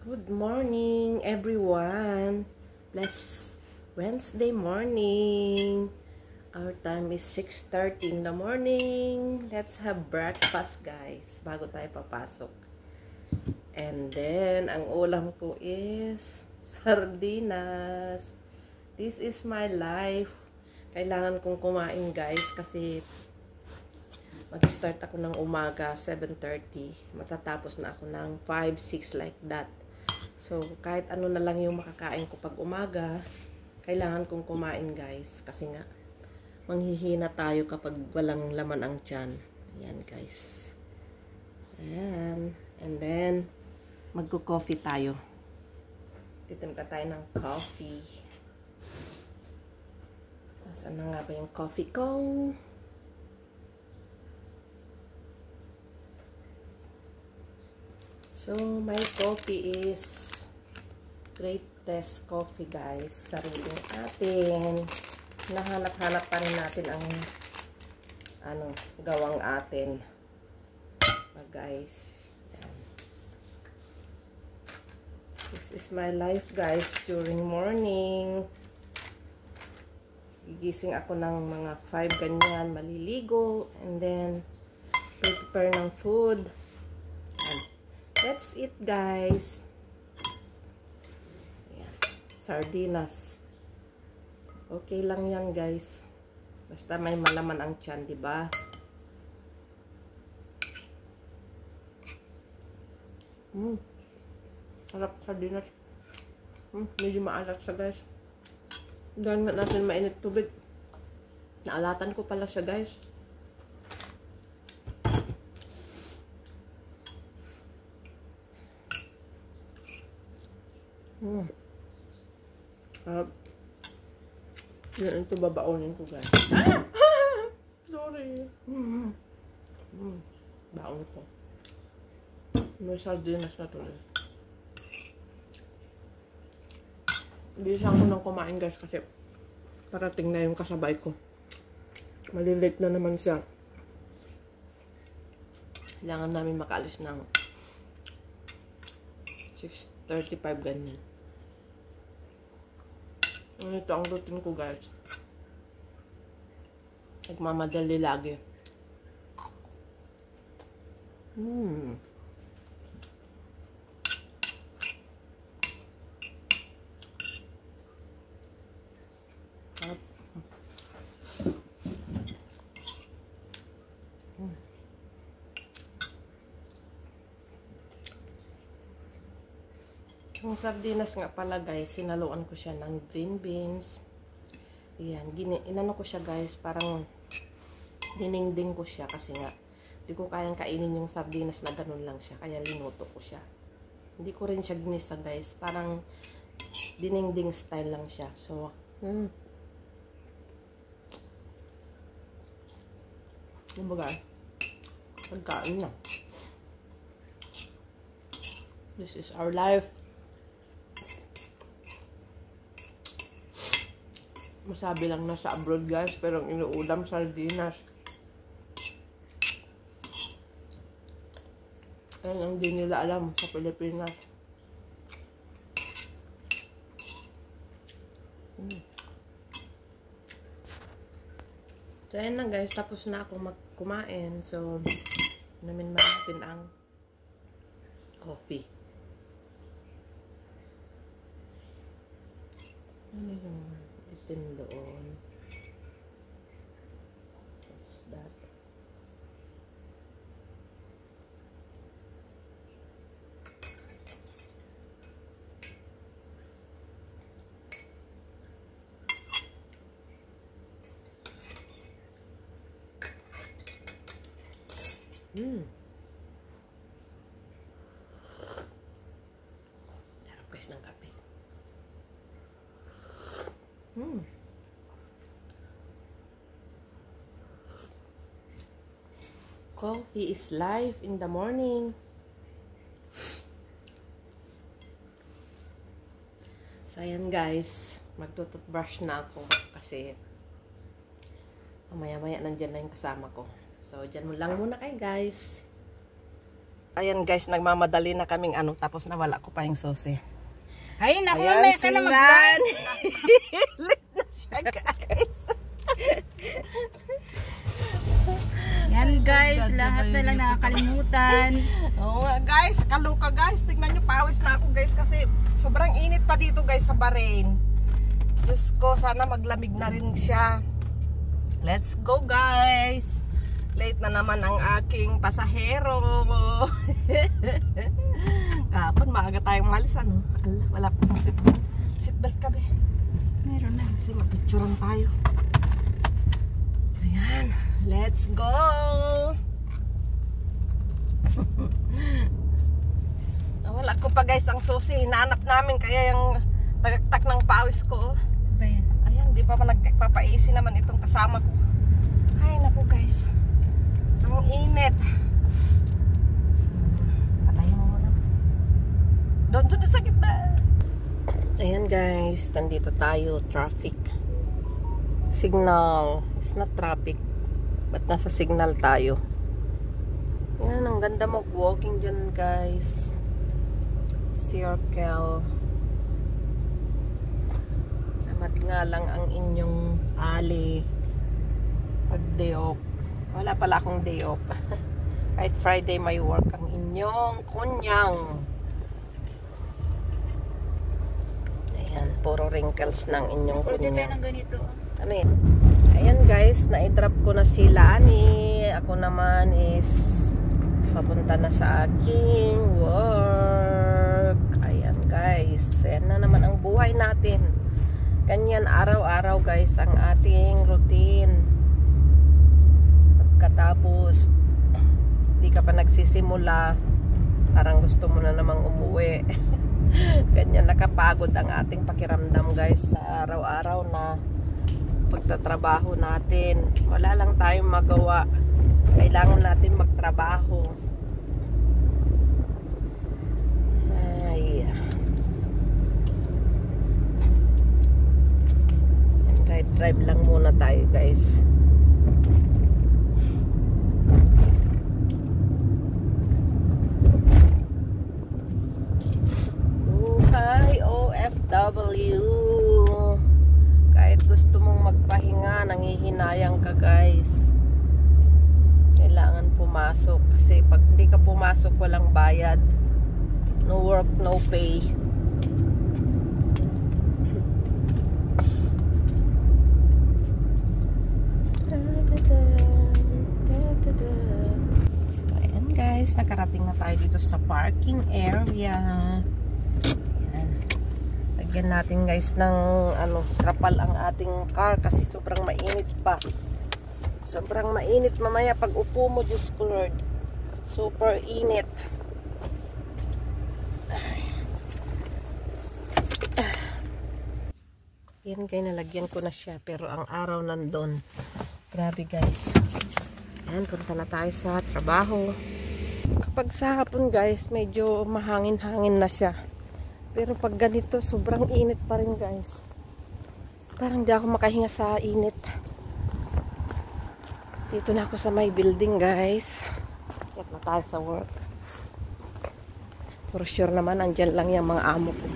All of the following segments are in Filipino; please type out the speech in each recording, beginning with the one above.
Good morning, everyone. Blessed Wednesday morning. Our time is 6:30 in the morning. Let's have breakfast, guys, bago tayo papasok. And then, ang ulam ko is sardinas. This is my life. Kailangan kong kumain, guys, kasi mag-start ako ng umaga, 7:30. Matatapos na ako ng 5, 6 like that. So, kahit ano na lang yung makakain ko pag umaga, kailangan kong kumain, guys. Kasi nga, manghihina tayo kapag walang laman ang tiyan. Ayan, guys. Ayan. And then, magko-coffee tayo. Titimpla tayo ng coffee. Saan na nga ba yung coffee ko? So, my coffee is Greatest Coffee, guys. Sariling atin. Nahanap-hanap pa rin natin ang gawang atin. Guys. Yan. This is my life, guys, during morning. Gigising ako ng mga 5 ganyan, maliligo, and then prepare ng food. That's it, guys. Ayan. Sardinas. Okay lang yan, guys. Basta may malaman ang tiyan, di ba? Sarap sardinas. Medyo maalat siya, guys. Dahil nga natin mainit tubig. Naalatan ko pala siya, guys. Yan, ito babaonin ko, guys. Sorry. Baon ko. May sardinas na tuloy. Bilisan ko nang kumain, guys, kasi parating na yung kasabay ko. Malilate na naman siya. Kailangan namin makaalis ng 6:35 ganyan. Ito ang routine ko, guys. Nagmamadali lagi. Yung sardinas nga pala, guys, sinaluan ko siya ng green beans. Ayan, inano ko siya, guys, parang dinengdeng ko siya kasi nga hindi ko kayang kainin yung sardinas na ganun lang siya, kaya linuto ko siya. Hindi ko rin siya ginisa, guys, parang dinengdeng style lang siya. So, kumbaga, pagkain na. This is our life. Masabi lang nasa abroad, guys, pero ang inuulam sardinas. Ayun ang di nila alam sa Pilipinas. So, ayan na, guys. Tapos na ako kumain. So, namin natin ang coffee. Ano yung itim doon? What's that? Sarap, guys, ng kape. Coffee is life in the morning. So, ayan, guys. Magtututbrush na ako kasi mamaya-maya nandyan na yung kasama ko. So, dyan mo lang muna kayo, guys. Ayan guys, nagmamadali na kaming ano, tapos nawala ko pa yung susi. Ay, naku, Ayan mamaya ka na mag-vlog. Lit na siya guys. Yan guys, lahat na lang nakakalimutan. Oo nga guys, kaluka guys. Tignan nyo, pawis na ako guys kasi sobrang init pa dito guys sa Bahrain. Diyos ko, sana maglamig na rin siya. Let's go guys. Late na naman ang aking pasahero. Kapon, maaga tayong malis ano. Ala, wala pong seatbelt. Seatbelt ka be. Meron na. Kasi magpicturean tayo. Ayan, let's go. Wala ko pa guys ang susi. Hinahanap namin kaya yung tagaktak ng pawis ko. Ayan. Ayan, di pa ba nagpapaisi naman itong kasama ko. Ay, naku guys. Ang init. So, patayin mo muna. Doon sa gitna. Ayan guys, nandito tayo. Traffic. Signal. It's not traffic. But nasa signal tayo. Ayan, ang ganda mag-walking dyan guys. Circle. Tamat nga lang ang inyong alley. Pag day off. Wala pala akong day off. Kahit Friday may work ang inyong kunyang. Ayan, puro wrinkles ng inyong Pwede tayo kunyang. ng ganito. Ano yun? Ayan guys, na-drop ko na si Lani. Ako naman is papunta na sa aking work. Ayan guys, ayan na naman ang buhay natin. Ganyan araw-araw guys ang ating routine. Pagkatapos di ka pa nagsisimula, parang gusto mo na namang umuwi. Ganyan nakapagod ang ating pakiramdam guys sa araw-araw na pagtatrabaho natin. Wala lang tayong magawa. Kailangan natin magtrabaho. Ay. Drive lang muna tayo guys. Buhay OFW. Kahit gusto mong magpahinga, nangihinayang ka guys. Kailangan pumasok kasi pag hindi ka pumasok walang bayad. No work, no pay. So ayan guys, nakarating na tayo dito sa parking area. Ayan. Lagyan natin guys ng ano, trapal ang ating car kasi sobrang mainit pa. Sobrang mainit mamaya pag upo mo, Diyos ko Lord. Super init. Yan guys, nalagyan ko na siya pero ang araw nandun. Grabe guys. Ayan, punta na tayo sa trabaho. Kapag sa hapon guys, medyo mahangin-hangin na siya. Pero pag ganito, sobrang init pa rin guys. Parang di ako makahinga sa init. Dito na ako sa may building guys. Kaya na tayo sa work. For sure naman, andyan lang yung mga amo ko.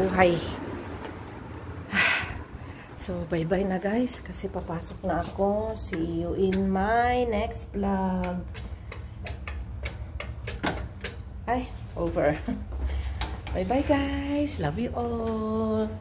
Buhay. So, bye-bye na guys. Kasi papasok na ako. See you in my next vlog. Ay, over. Bye-bye guys. Love you all.